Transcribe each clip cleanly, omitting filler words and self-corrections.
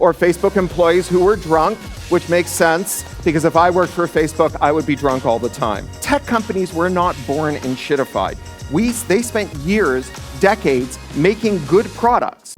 or Facebook employees who were drunk, which makes sense, because if I worked for Facebook, I would be drunk all the time. Tech companies were not born enshittified. They spent years, decades, making good products.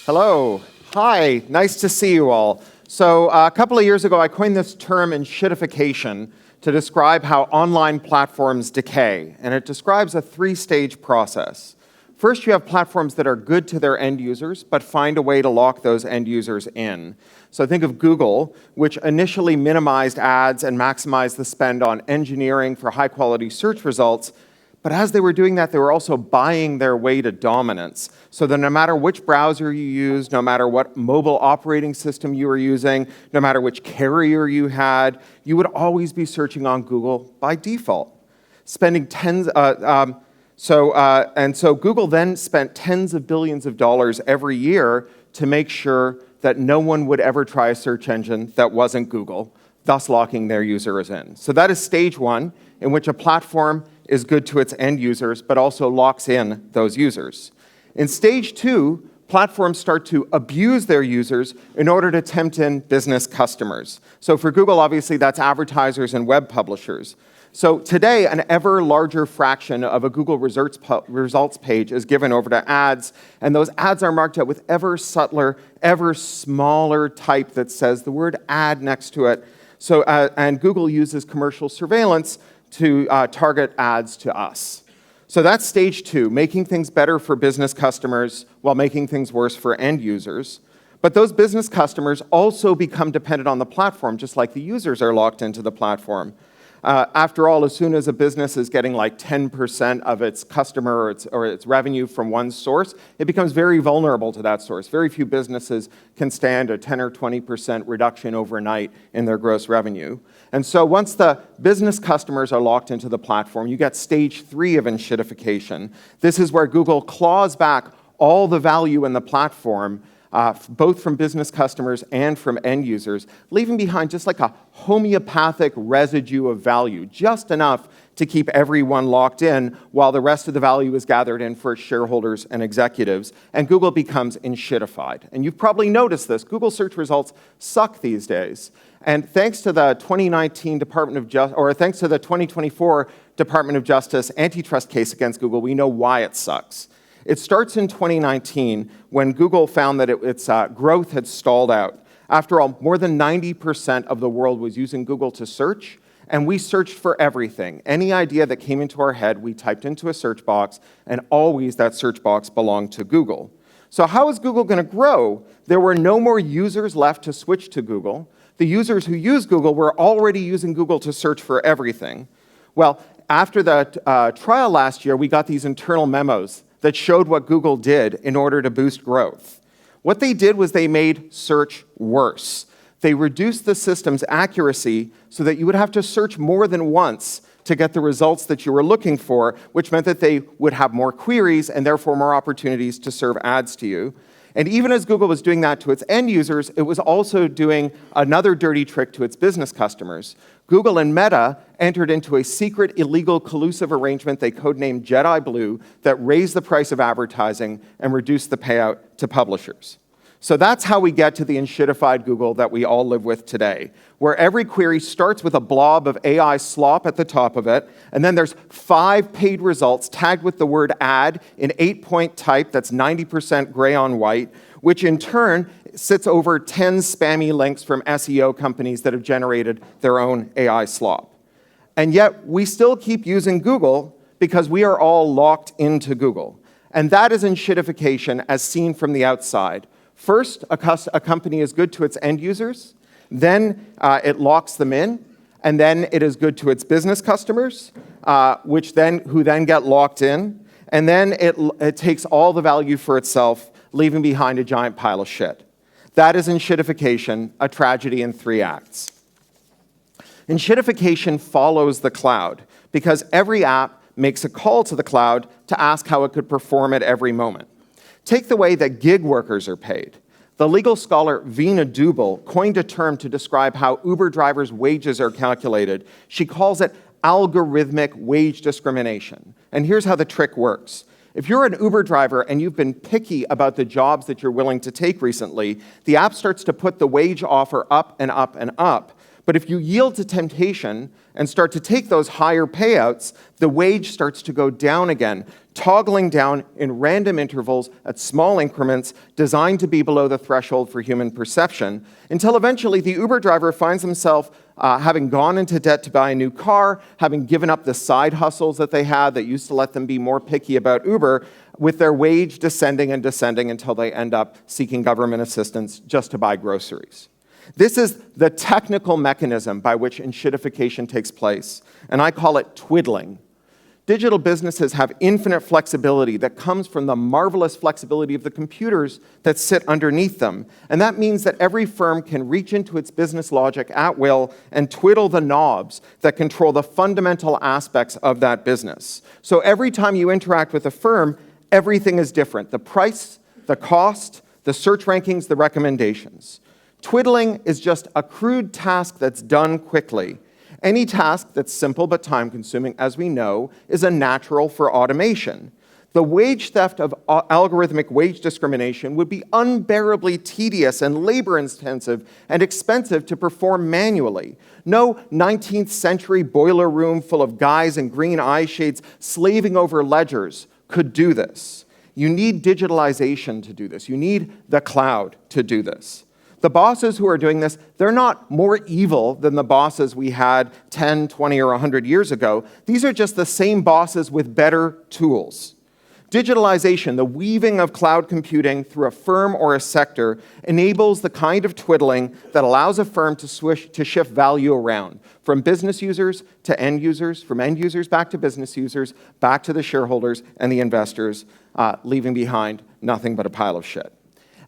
Hello. Hi. Nice to see you all. So a couple of years ago, I coined this term enshittification to describe how online platforms decay, and it describes a three-stage process. First, you have platforms that are good to their end users, but find a way to lock those end users in. So think of Google, which initially minimized ads and maximized the spend on engineering for high-quality search results. But as they were doing that, they were also buying their way to dominance. So that no matter which browser you used, no matter what mobile operating system you were using, no matter which carrier you had, you would always be searching on Google by default. So Google then spent tens of billions of dollars every year to make sure that no one would ever try a search engine that wasn't Google, thus locking their users in. So that is stage one, in which a platform is good to its end users, but also locks in those users. In stage two, platforms start to abuse their users in order to tempt in business customers. So for Google, obviously, that's advertisers and web publishers. So today, an ever larger fraction of a Google results page is given over to ads, and those ads are marked out with ever subtler, ever smaller type that says the word ad next to it. So, and Google uses commercial surveillance to target ads to us. So that's stage two, making things better for business customers while making things worse for end users. But those business customers also become dependent on the platform, just like the users are locked into the platform. After all, as soon as a business is getting like 10% of its customer or its revenue from one source, it becomes very vulnerable to that source. Very few businesses can stand a 10 or 20% reduction overnight in their gross revenue. And so once the business customers are locked into the platform, you get stage three of enshittification. This is where Google claws back all the value in the platform, both from business customers and from end users, leaving behind just like a homeopathic residue of value, just enough to keep everyone locked in while the rest of the value is gathered in for its shareholders and executives, and Google becomes enshittified. And you've probably noticed this. Google search results suck these days. And thanks to the 2024 Department of Justice antitrust case against Google, we know why it sucks. It starts in 2019 when Google found that its growth had stalled out. After all, more than 90% of the world was using Google to search, and we searched for everything. Any idea that came into our head, we typed into a search box, and always that search box belonged to Google. So how is Google going to grow? There were no more users left to switch to Google. The users who use Google were already using Google to search for everything. Well, after the trial last year, we got these internal memos that showed what Google did in order to boost growth. What they did was they made search worse. They reduced the system's accuracy so that you would have to search more than once to get the results that you were looking for, which meant that they would have more queries and therefore more opportunities to serve ads to you. And even as Google was doing that to its end users, it was also doing another dirty trick to its business customers. Google and Meta entered into a secret, illegal, collusive arrangement they codenamed Jedi Blue that raised the price of advertising and reduced the payout to publishers. So that's how we get to the enshittified Google that we all live with today, where every query starts with a blob of AI slop at the top of it, and then there's 5 paid results tagged with the word ad in 8-point type that's 90% gray on white, which in turn sits over 10 spammy links from SEO companies that have generated their own AI slop. And yet we still keep using Google because we are all locked into Google. And that is enshittification as seen from the outside. First, a company is good to its end users, then it locks them in, and then it is good to its business customers, who then get locked in, and then it takes all the value for itself, leaving behind a giant pile of shit. That is enshittification, a tragedy in 3 acts. Enshittification follows the cloud, because every app makes a call to the cloud to ask how it could perform at every moment. Take the way that gig workers are paid. The legal scholar Veena Dubal coined a term to describe how Uber drivers' wages are calculated. She calls it algorithmic wage discrimination. And here's how the trick works. If you're an Uber driver and you've been picky about the jobs that you're willing to take recently, the app starts to put the wage offer up and up and up. But if you yield to temptation and start to take those higher payouts, the wage starts to go down again, toggling down in random intervals at small increments designed to be below the threshold for human perception, until eventually the Uber driver finds himself having gone into debt to buy a new car, having given up the side hustles that they had that used to let them be more picky about Uber, with their wage descending and descending until they end up seeking government assistance just to buy groceries. This is the technical mechanism by which enshittification takes place, and I call it twiddling. Digital businesses have infinite flexibility that comes from the marvelous flexibility of the computers that sit underneath them. And that means that every firm can reach into its business logic at will and twiddle the knobs that control the fundamental aspects of that business. So every time you interact with a firm, everything is different. The price, the cost, the search rankings, the recommendations. Twiddling is just a crude task that's done quickly. Any task that's simple but time-consuming, as we know, is a natural for automation. The wage theft of algorithmic wage discrimination would be unbearably tedious and labor-intensive and expensive to perform manually. No 19th century boiler room full of guys in green eye shades slaving over ledgers could do this. You need digitalization to do this. You need the cloud to do this. The bosses who are doing this, they're not more evil than the bosses we had 10, 20, or 100 years ago. These are just the same bosses with better tools. Digitalization, the weaving of cloud computing through a firm or a sector, enables the kind of twiddling that allows a firm to shift value around, from business users to end users, from end users back to business users, back to the shareholders and the investors, leaving behind nothing but a pile of shit.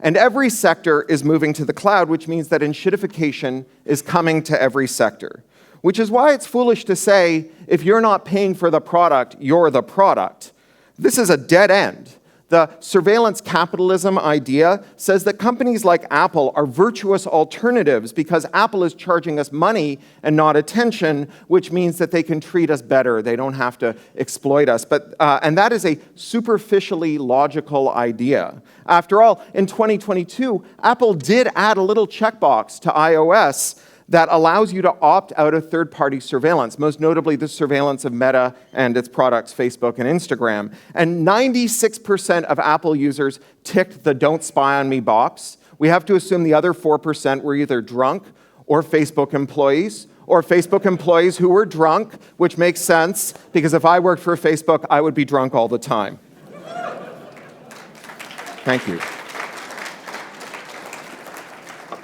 And every sector is moving to the cloud, which means that enshittification is coming to every sector. Which is why it's foolish to say, if you're not paying for the product, you're the product. This is a dead end. The surveillance capitalism idea says that companies like Apple are virtuous alternatives because Apple is charging us money and not attention, which means that they can treat us better. They don't have to exploit us. And that is a superficially logical idea. After all, in 2022, Apple did add a little checkbox to iOS that allows you to opt out of third-party surveillance, most notably the surveillance of Meta and its products, Facebook and Instagram. And 96% of Apple users ticked the "Don't spy on me" box. We have to assume the other 4% were either drunk or Facebook employees who were drunk, which makes sense, because if I worked for Facebook, I would be drunk all the time. Thank you.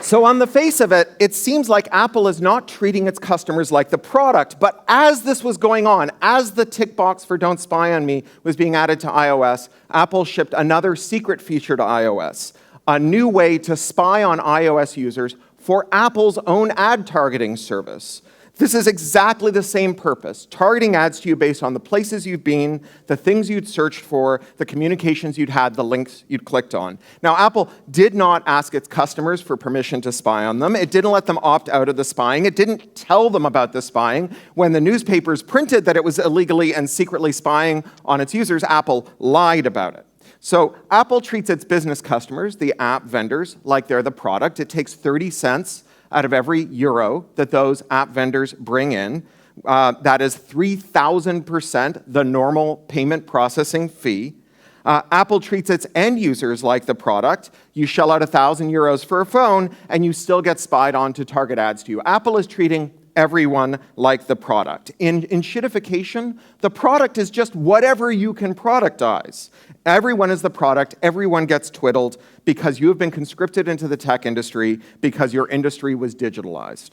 So on the face of it, it seems like Apple is not treating its customers like the product. But as this was going on, as the tick box for "Don't spy on me" was being added to iOS, Apple shipped another secret feature to iOS, a new way to spy on iOS users for Apple's own ad targeting service. This is exactly the same purpose, targeting ads to you based on the places you've been, the things you'd searched for, the communications you'd had, the links you'd clicked on. Now, Apple did not ask its customers for permission to spy on them. It didn't let them opt out of the spying. It didn't tell them about the spying. When the newspapers printed that it was illegally and secretly spying on its users, Apple lied about it. So Apple treats its business customers, the app vendors, like they're the product. It takes 30 cents out of every euro that those app vendors bring in. That is 3,000% the normal payment processing fee. Apple treats its end users like the product. You shell out 1,000 euros for a phone, and you still get spied on to target ads to you. Apple is treating everyone like the product. In enshittification, the product is just whatever you can productize. Everyone is the product. Everyone gets twiddled because you have been conscripted into the tech industry because your industry was digitalized.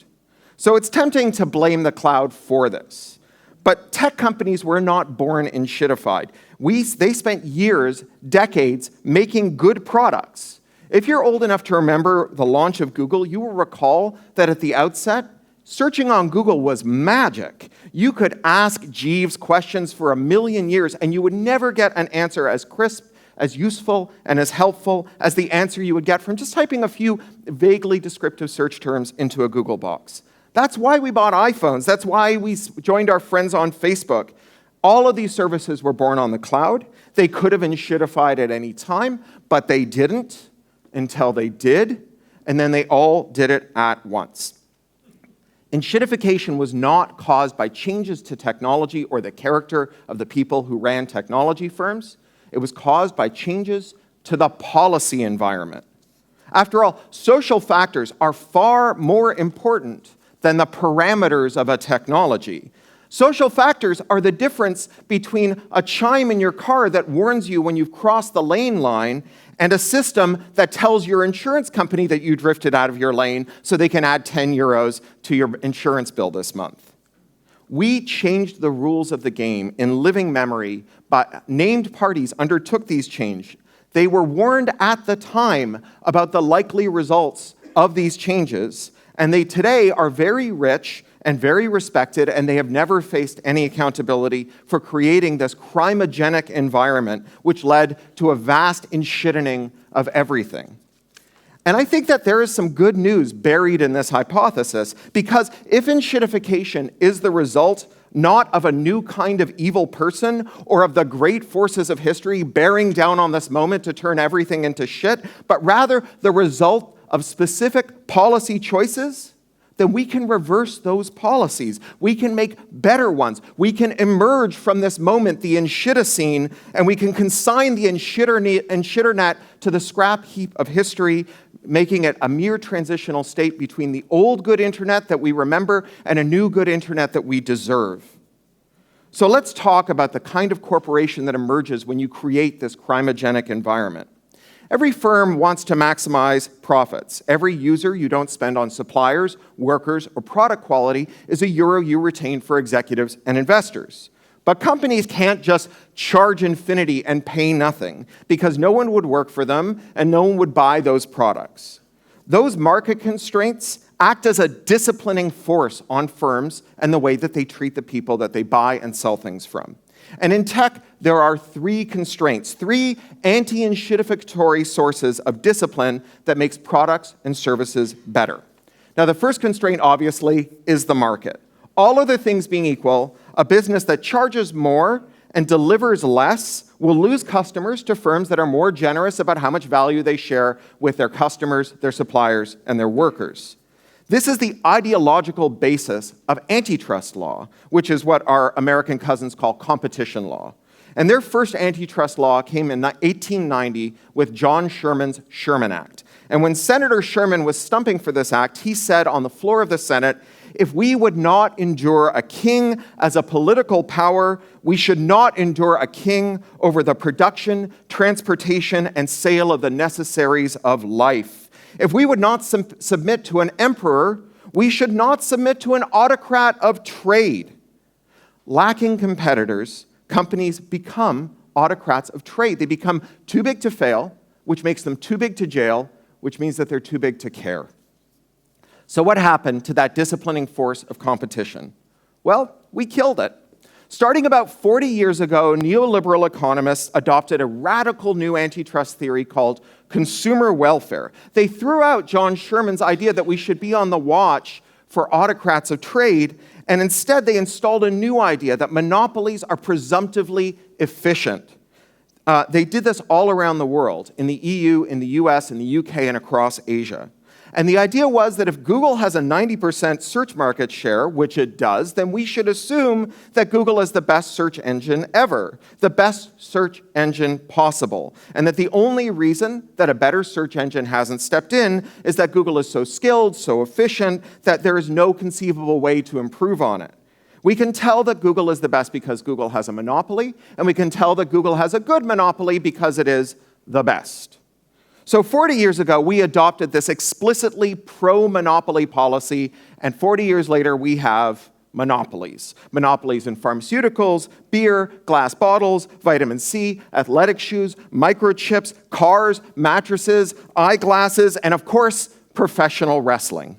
So it's tempting to blame the cloud for this. But tech companies were not born enshittified. They spent years, decades, making good products. If you're old enough to remember the launch of Google, you will recall that at the outset, searching on Google was magic. You could ask Jeeves questions for 1,000,000 years, and you would never get an answer as crisp, as useful and as helpful as the answer you would get from just typing a few vaguely descriptive search terms into a Google box. That's why we bought iPhones. That's why we joined our friends on Facebook. All of these services were born on the cloud. They could have enshittified at any time, but they didn't until they did, and then they all did it at once. Enshittification was not caused by changes to technology or the character of the people who ran technology firms. It was caused by changes to the policy environment. After all, social factors are far more important than the parameters of a technology. Social factors are the difference between a chime in your car that warns you when you've crossed the lane line and a system that tells your insurance company that you drifted out of your lane so they can add 10 euros to your insurance bill this month. We changed the rules of the game in living memory, but named parties undertook these changes. They were warned at the time about the likely results of these changes, and they today are very rich and very respected, and they have never faced any accountability for creating this crimogenic environment, which led to a vast enshittening of everything. And I think that there is some good news buried in this hypothesis, because if enshittification is the result not of a new kind of evil person or of the great forces of history bearing down on this moment to turn everything into shit, but rather the result of specific policy choices, then we can reverse those policies. We can make better ones. We can emerge from this moment, the enshittocene, and we can consign the enshitter to the scrap heap of history, making it a mere transitional state between the old good internet that we remember and a new good internet that we deserve. So let's talk about the kind of corporation that emerges when you create this crimogenic environment. Every firm wants to maximize profits. Every user you don't spend on suppliers, workers, or product quality is a euro you retain for executives and investors. But companies can't just charge infinity and pay nothing, because no one would work for them and no one would buy those products. Those market constraints act as a disciplining force on firms and the way that they treat the people that they buy and sell things from. And in tech, there are three constraints, three anti-enshittificatory sources of discipline that makes products and services better. Now, the first constraint, obviously, is the market. All other things being equal, a business that charges more and delivers less will lose customers to firms that are more generous about how much value they share with their customers, their suppliers, and their workers. This is the ideological basis of antitrust law, which is what our American cousins call competition law. And their first antitrust law came in 1890 with John Sherman's Sherman Act. And when Senator Sherman was stumping for this act, he said on the floor of the Senate, if we would not endure a king as a political power, we should not endure a king over the production, transportation, and sale of the necessaries of life. If we would not submit to an emperor, we should not submit to an autocrat of trade. Lacking competitors, companies become autocrats of trade. They become too big to fail, which makes them too big to jail, which means that they're too big to care. So what happened to that disciplining force of competition? Well, we killed it. Starting about 40 years ago, neoliberal economists adopted a radical new antitrust theory called consumer welfare. They threw out John Sherman's idea that we should be on the watch for autocrats of trade, and instead they installed a new idea that monopolies are presumptively efficient. They did this all around the world, in the EU, in the US, in the UK, and across Asia. And the idea was that if Google has a 90% search market share, which it does, then we should assume that Google is the best search engine ever, the best search engine possible, and that the only reason that a better search engine hasn't stepped in is that Google is so skilled, so efficient, that there is no conceivable way to improve on it. We can tell that Google is the best because Google has a monopoly, and we can tell that Google has a good monopoly because it is the best. So 40 years ago, we adopted this explicitly pro-monopoly policy, and 40 years later, we have monopolies. Monopolies in pharmaceuticals, beer, glass bottles, vitamin C, athletic shoes, microchips, cars, mattresses, eyeglasses, and of course, professional wrestling.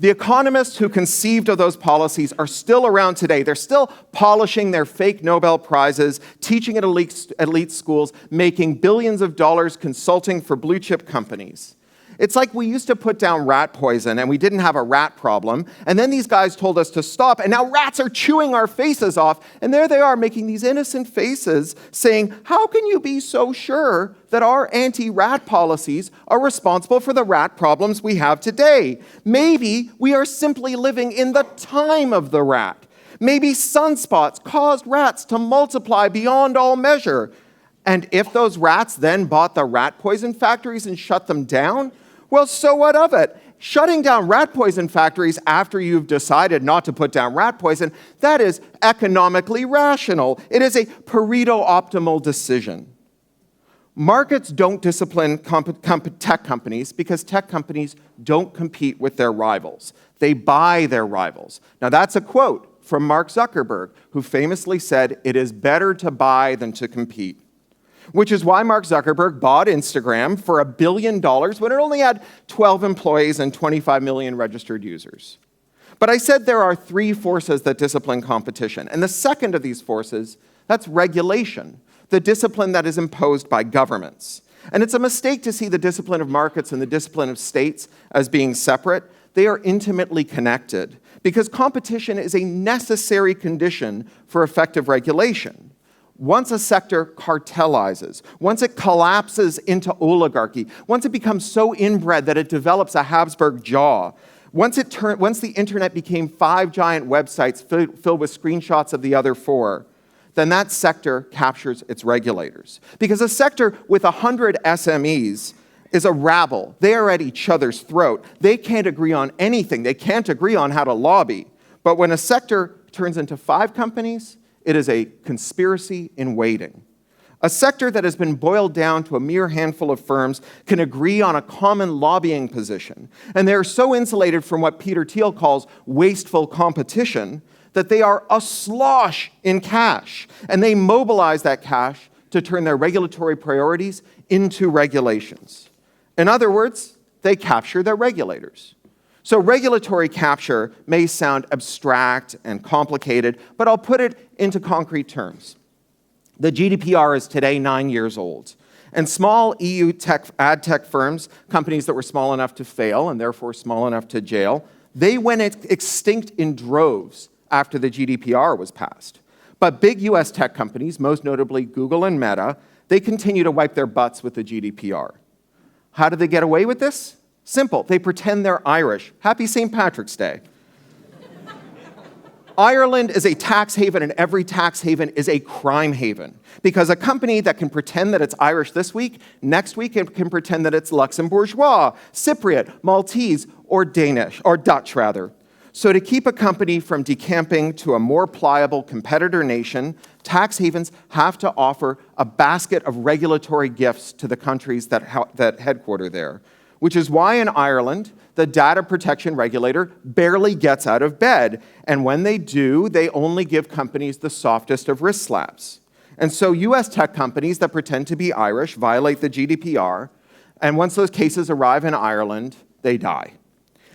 The economists who conceived of those policies are still around today. They're still polishing their fake Nobel Prizes, teaching at elite schools, making billions of dollars consulting for blue chip companies. It's like we used to put down rat poison and we didn't have a rat problem, and then these guys told us to stop, and now rats are chewing our faces off, and there they are making these innocent faces saying, how can you be so sure that our anti-rat policies are responsible for the rat problems we have today? Maybe we are simply living in the time of the rat. Maybe sunspots caused rats to multiply beyond all measure. And if those rats then bought the rat poison factories and shut them down, well, so what of it? Shutting down rat poison factories after you've decided not to put down rat poison, that is economically rational. It is a Pareto optimal decision. Markets don't discipline tech companies because tech companies don't compete with their rivals. They buy their rivals. Now, that's a quote from Mark Zuckerberg, who famously said, "It is better to buy than to compete." Which is why Mark Zuckerberg bought Instagram for $1 billion when it only had 12 employees and 25 million registered users. But I said there are three forces that discipline competition. And the second of these forces, that's regulation, the discipline that is imposed by governments. And it's a mistake to see the discipline of markets and the discipline of states as being separate. They are intimately connected because competition is a necessary condition for effective regulation. Once a sector cartelizes, once it collapses into oligarchy, once it becomes so inbred that it develops a Habsburg jaw, once the internet became 5 giant websites filled with screenshots of the other 4, then that sector captures its regulators. Because a sector with 100 SMEs is a rabble. They are at each other's throat. They can't agree on anything. They can't agree on how to lobby. But when a sector turns into 5 companies, it is a conspiracy in waiting. A sector that has been boiled down to a mere handful of firms can agree on a common lobbying position. And they are so insulated from what Peter Thiel calls wasteful competition that they are a slosh in cash. And they mobilize that cash to turn their regulatory priorities into regulations. In other words, they capture their regulators. So regulatory capture may sound abstract and complicated, but I'll put it into concrete terms. The GDPR is today 9 years old, and small EU ad tech firms, companies that were small enough to fail and therefore small enough to jail, they went extinct in droves after the GDPR was passed. But big US tech companies, most notably Google and Meta, they continue to wipe their butts with the GDPR. How did they get away with this? Simple. They pretend they're Irish. Happy St. Patrick's Day. Ireland is a tax haven, and every tax haven is a crime haven. Because a company that can pretend that it's Irish this week, next week it can pretend that it's Luxembourgeois, Cypriot, Maltese, or Danish, or Dutch rather. So to keep a company from decamping to a more pliable competitor nation, tax havens have to offer a basket of regulatory gifts to the countries that headquarter there. Which is why in Ireland, the data protection regulator barely gets out of bed. And when they do, they only give companies the softest of wrist slaps. And so US tech companies that pretend to be Irish violate the GDPR, and once those cases arrive in Ireland, they die.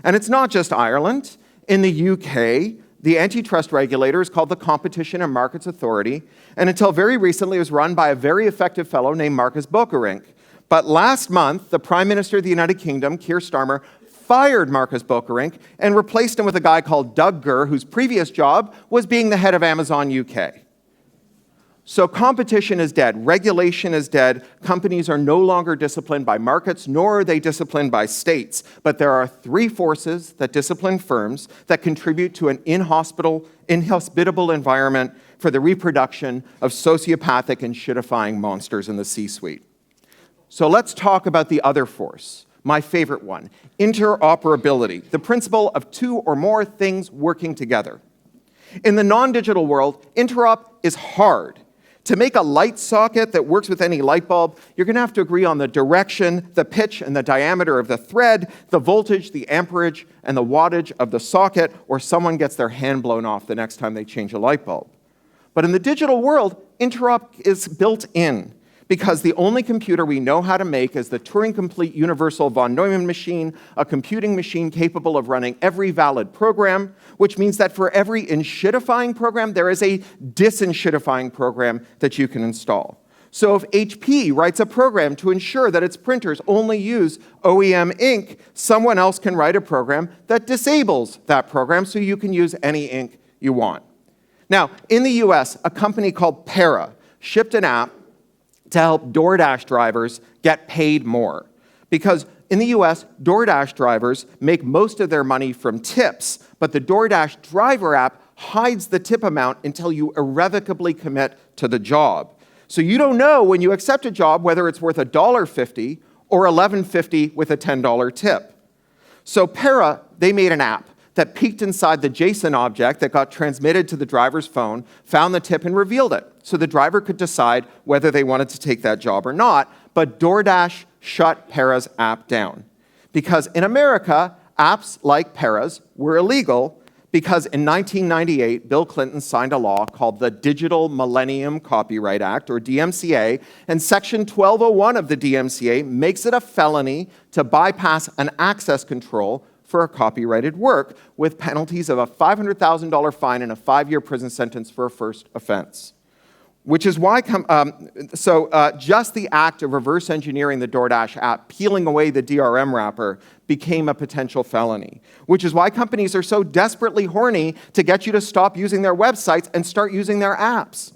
And it's not just Ireland. In the UK, the antitrust regulator is called the Competition and Markets Authority, and until very recently it was run by a very effective fellow named Marcus Bokerink. But last month, the Prime Minister of the United Kingdom, Keir Starmer, fired Marcus Bokerink and replaced him with a guy called Doug Gurr, whose previous job was being the head of Amazon UK. So competition is dead. Regulation is dead. Companies are no longer disciplined by markets, nor are they disciplined by states. But there are 3 forces that discipline firms that contribute to an inhospitable environment for the reproduction of sociopathic and shittifying monsters in the C-suite. So let's talk about the other force, my favorite one, interoperability, the principle of 2 or more things working together. In the non-digital world, interop is hard. To make a light socket that works with any light bulb, you're going to have to agree on the direction, the pitch, and the diameter of the thread, the voltage, the amperage, and the wattage of the socket, or someone gets their hand blown off the next time they change a light bulb. But in the digital world, interop is built in, because the only computer we know how to make is the Turing-complete universal von Neumann machine, a computing machine capable of running every valid program, which means that for every enshittifying program, there is a disenshittifying program that you can install. So if HP writes a program to ensure that its printers only use OEM ink, someone else can write a program that disables that program so you can use any ink you want. Now, in the US, a company called Para shipped an app to help DoorDash drivers get paid more. Because in the US, DoorDash drivers make most of their money from tips, but the DoorDash driver app hides the tip amount until you irrevocably commit to the job. So you don't know when you accept a job whether it's worth $1.50 or $11.50 with a $10 tip. So Para, they made an app that peeked inside the JSON object that got transmitted to the driver's phone, found the tip, and revealed it. So the driver could decide whether they wanted to take that job or not, but DoorDash shut Para's app down. Because in America, apps like Para's were illegal because in 1998, Bill Clinton signed a law called the Digital Millennium Copyright Act, or DMCA, and Section 1201 of the DMCA makes it a felony to bypass an access control for a copyrighted work, with penalties of a $500,000 fine and a 5-year prison sentence for a first offense. Which is why, just the act of reverse engineering the DoorDash app, peeling away the DRM wrapper, became a potential felony. Which is why companies are so desperately horny to get you to stop using their websites and start using their apps.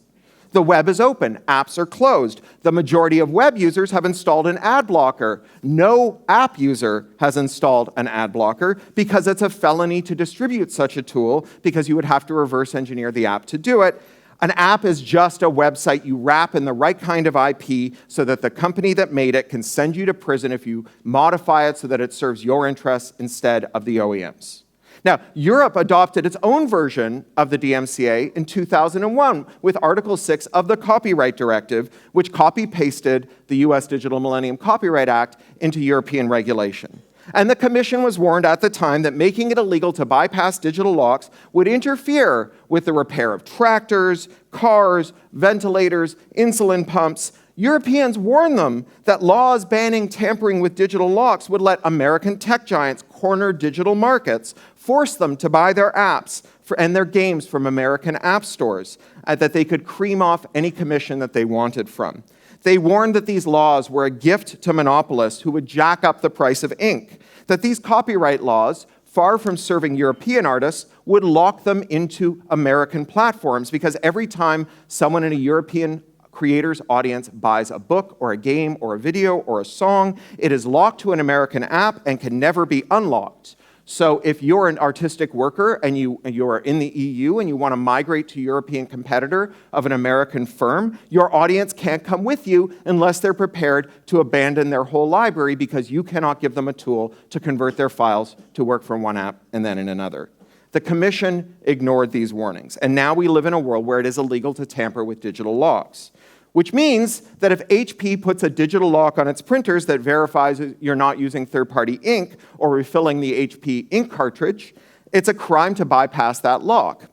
The web is open, apps are closed. The majority of web users have installed an ad blocker. No app user has installed an ad blocker because it's a felony to distribute such a tool because you would have to reverse engineer the app to do it. An app is just a website you wrap in the right kind of IP so that the company that made it can send you to prison if you modify it so that it serves your interests instead of the OEM's. Now, Europe adopted its own version of the DMCA in 2001 with Article 6 of the Copyright Directive, which copy-pasted the US Digital Millennium Copyright Act into European regulation. And the Commission was warned at the time that making it illegal to bypass digital locks would interfere with the repair of tractors, cars, ventilators, insulin pumps. Europeans warned them that laws banning tampering with digital locks would let American tech giants corner digital markets, force them to buy their apps and their games from American app stores, that they could cream off any commission that they wanted from. They warned that these laws were a gift to monopolists who would jack up the price of ink, that these copyright laws, far from serving European artists, would lock them into American platforms because every time someone in a European creator's audience buys a book or a game or a video or a song, it is locked to an American app and can never be unlocked. So if you're an artistic worker and you are in the EU and you want to migrate to a European competitor of an American firm, your audience can't come with you unless they're prepared to abandon their whole library because you cannot give them a tool to convert their files to work from one app and then in another. The Commission ignored these warnings, and now we live in a world where it is illegal to tamper with digital locks. Which means that if HP puts a digital lock on its printers that verifies you're not using third-party ink or refilling the HP ink cartridge, it's a crime to bypass that lock,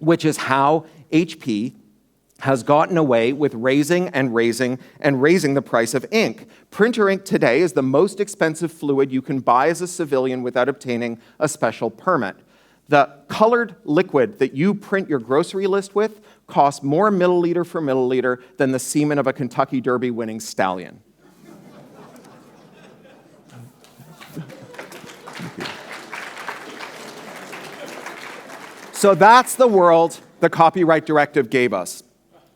which is how HP has gotten away with raising the price of ink. Printer ink today is the most expensive fluid you can buy as a civilian without obtaining a special permit. The colored liquid that you print your grocery list with costs more milliliter for milliliter than the semen of a Kentucky Derby winning stallion. So that's the world the Copyright Directive gave us.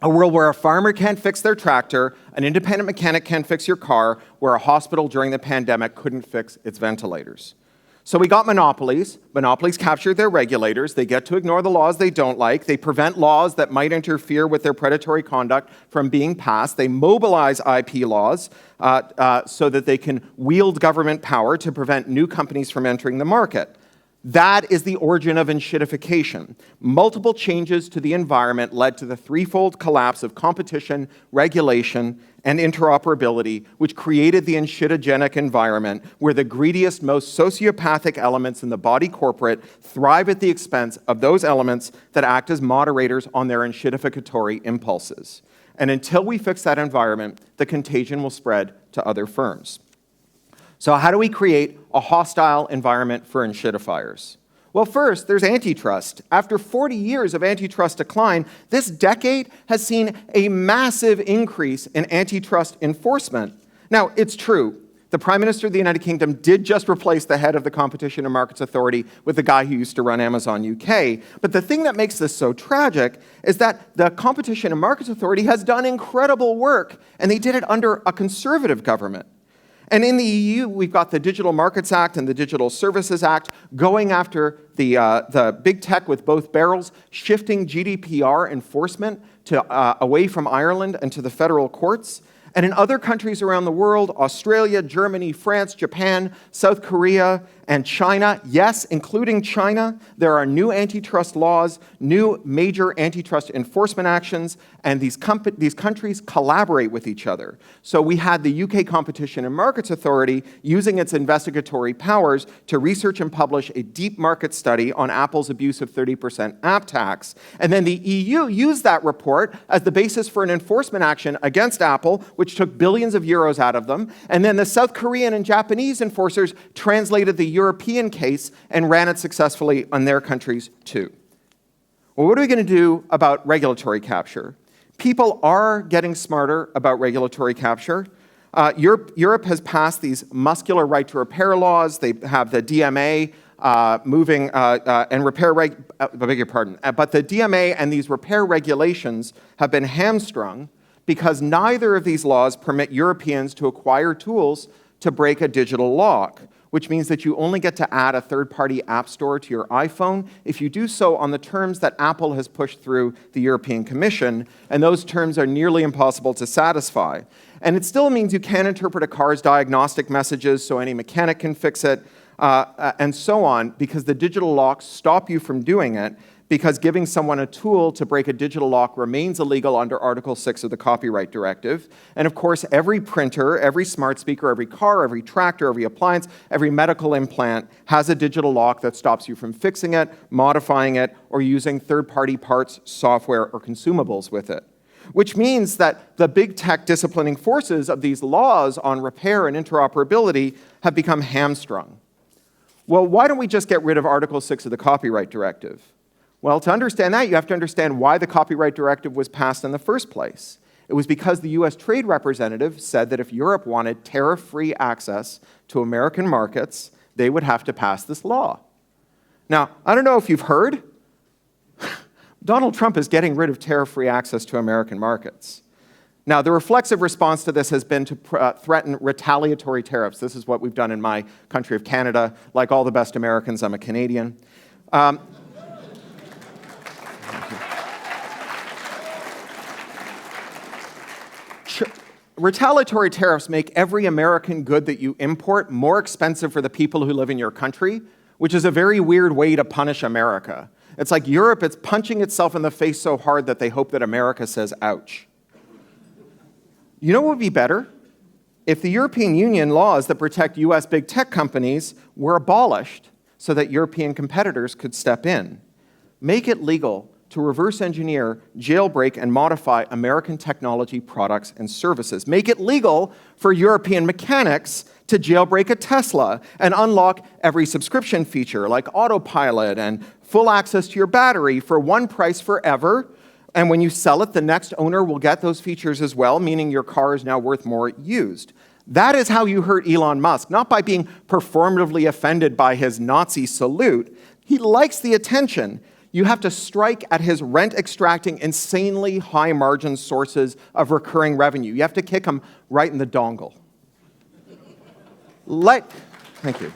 A world where a farmer can't fix their tractor, an independent mechanic can't fix your car, where a hospital during the pandemic couldn't fix its ventilators. So we got monopolies. Monopolies capture their regulators. They get to ignore the laws they don't like. They prevent laws that might interfere with their predatory conduct from being passed. They mobilize IP laws so that they can wield government power to prevent new companies from entering the market. That is the origin of enshittification. Multiple changes to the environment led to the threefold collapse of competition, regulation, and interoperability, which created the enshittogenic environment where the greediest, most sociopathic elements in the body corporate thrive at the expense of those elements that act as moderators on their enshittificatory impulses. And until we fix that environment, the contagion will spread to other firms. So how do we create a hostile environment for enshittifiers? Well, first, there's antitrust. After 40 years of antitrust decline, this decade has seen a massive increase in antitrust enforcement. Now, it's true. The Prime Minister of the United Kingdom did just replace the head of the Competition and Markets Authority with the guy who used to run Amazon UK. But the thing that makes this so tragic is that the Competition and Markets Authority has done incredible work, and they did it under a conservative government. And in the EU, we've got the Digital Markets Act and the Digital Services Act going after the big tech with both barrels, shifting GDPR enforcement away from Ireland and to the federal courts. And in other countries around the world, Australia, Germany, France, Japan, South Korea, and China, yes, including China, there are new antitrust laws, new major antitrust enforcement actions, and these countries collaborate with each other. So we had the UK Competition and Markets Authority using its investigatory powers to research and publish a deep market study on Apple's abuse of 30% app tax. And then the EU used that report as the basis for an enforcement action against Apple, which took billions of euros out of them. And then the South Korean and Japanese enforcers translated the European case and ran it successfully on their countries too. Well, what are we going to do about regulatory capture? People are getting smarter about regulatory capture. Europe has passed these muscular right to repair laws. They have the DMA moving and repair I beg your pardon. But the DMA and these repair regulations have been hamstrung because neither of these laws permit Europeans to acquire tools to break a digital lock, which means that you only get to add a third-party app store to your iPhone if you do so on the terms that Apple has pushed through the European Commission, and those terms are nearly impossible to satisfy. And it still means you can't interpret a car's diagnostic messages so any mechanic can fix it, and so on, because the digital locks stop you from doing it, because giving someone a tool to break a digital lock remains illegal under Article 6 of the Copyright Directive. And of course, every printer, every smart speaker, every car, every tractor, every appliance, every medical implant has a digital lock that stops you from fixing it, modifying it, or using third-party parts, software, or consumables with it. Which means that the big tech disciplining forces of these laws on repair and interoperability have become hamstrung. Well, why don't we just get rid of Article 6 of the Copyright Directive? Well, to understand that, you have to understand why the Copyright Directive was passed in the first place. It was because the US Trade Representative said that if Europe wanted tariff-free access to American markets, they would have to pass this law. Now, I don't know if you've heard, Donald Trump is getting rid of tariff-free access to American markets. Now, the reflexive response to this has been to threaten retaliatory tariffs. This is what we've done in my country of Canada. Like all the best Americans, I'm a Canadian. Retaliatory tariffs make every American good that you import more expensive for the people who live in your country, which is a very weird way to punish America. It's like Europe, it's punching itself in the face so hard that they hope that America says, ouch. You know what would be better? If the European Union laws that protect US big tech companies were abolished so that European competitors could step in. Make it legal to reverse engineer, jailbreak, and modify American technology products and services. Make it legal for European mechanics to jailbreak a Tesla and unlock every subscription feature like autopilot and full access to your battery for one price forever. And when you sell it, the next owner will get those features as well, meaning your car is now worth more used. That is how you hurt Elon Musk, not by being performatively offended by his Nazi salute. He likes the attention. You have to strike at his rent-extracting, insanely high-margin sources of recurring revenue. You have to kick him right in the dongle. Thank you.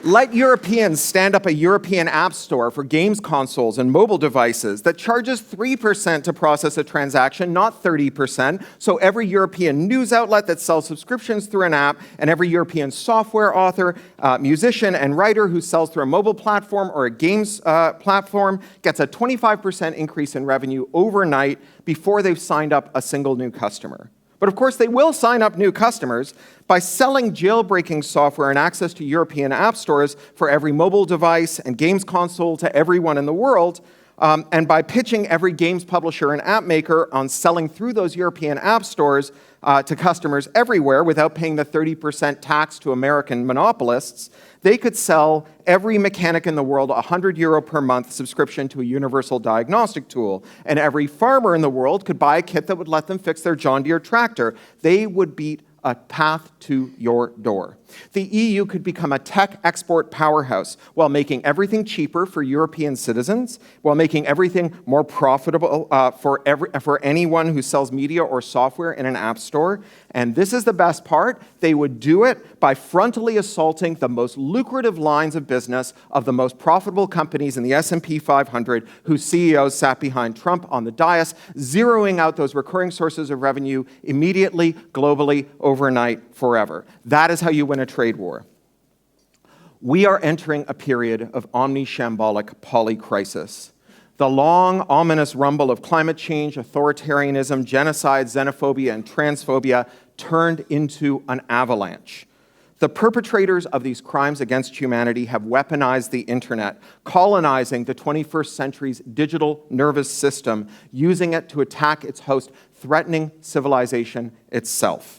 Let Europeans stand up a European app store for games consoles and mobile devices that charges 3% to process a transaction, not 30%. So every European news outlet that sells subscriptions through an app and every European software author, musician, and writer who sells through a mobile platform or a games platform gets a 25% increase in revenue overnight before they've signed up a single new customer. But of course, they will sign up new customers by selling jailbreaking software and access to European app stores for every mobile device and games console to everyone in the world. And by pitching every games publisher and app maker on selling through those European app stores to customers everywhere without paying the 30% tax to American monopolists, they could sell every mechanic in the world a €100 per month subscription to a universal diagnostic tool. And every farmer in the world could buy a kit that would let them fix their John Deere tractor. They would beat a path to your door. The EU could become a tech export powerhouse while making everything cheaper for European citizens, while making everything more profitable for anyone who sells media or software in an app store. And this is the best part. They would do it by frontally assaulting the most lucrative lines of business of the most profitable companies in the S&P 500 whose CEOs sat behind Trump on the dais, zeroing out those recurring sources of revenue immediately, globally, overnight, forever. That is how you win a trade war. We are entering a period of omni-shambolic polycrisis. The long, ominous rumble of climate change, authoritarianism, genocide, xenophobia, and transphobia turned into an avalanche. The perpetrators of these crimes against humanity have weaponized the internet, colonizing the 21st century's digital nervous system, using it to attack its host, threatening civilization itself.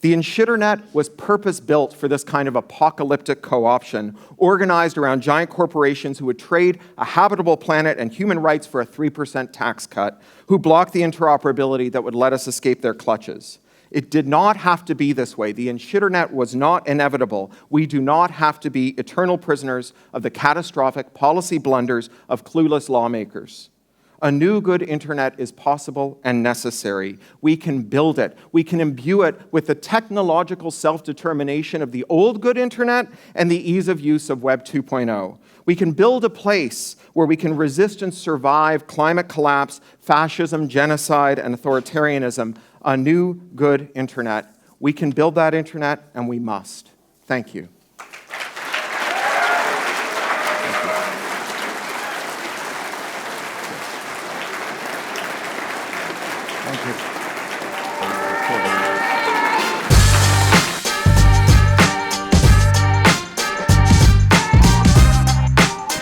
The Enshittinet was purpose-built for this kind of apocalyptic co-option, organized around giant corporations who would trade a habitable planet and human rights for a 3% tax cut, who blocked the interoperability that would let us escape their clutches. It did not have to be this way. The Enshittinet was not inevitable. We do not have to be eternal prisoners of the catastrophic policy blunders of clueless lawmakers. A new good internet is possible and necessary. We can build it. We can imbue it with the technological self-determination of the old good internet and the ease of use of Web 2.0. We can build a place where we can resist and survive climate collapse, fascism, genocide, and authoritarianism. A new good internet. We can build that internet, and we must. Thank you.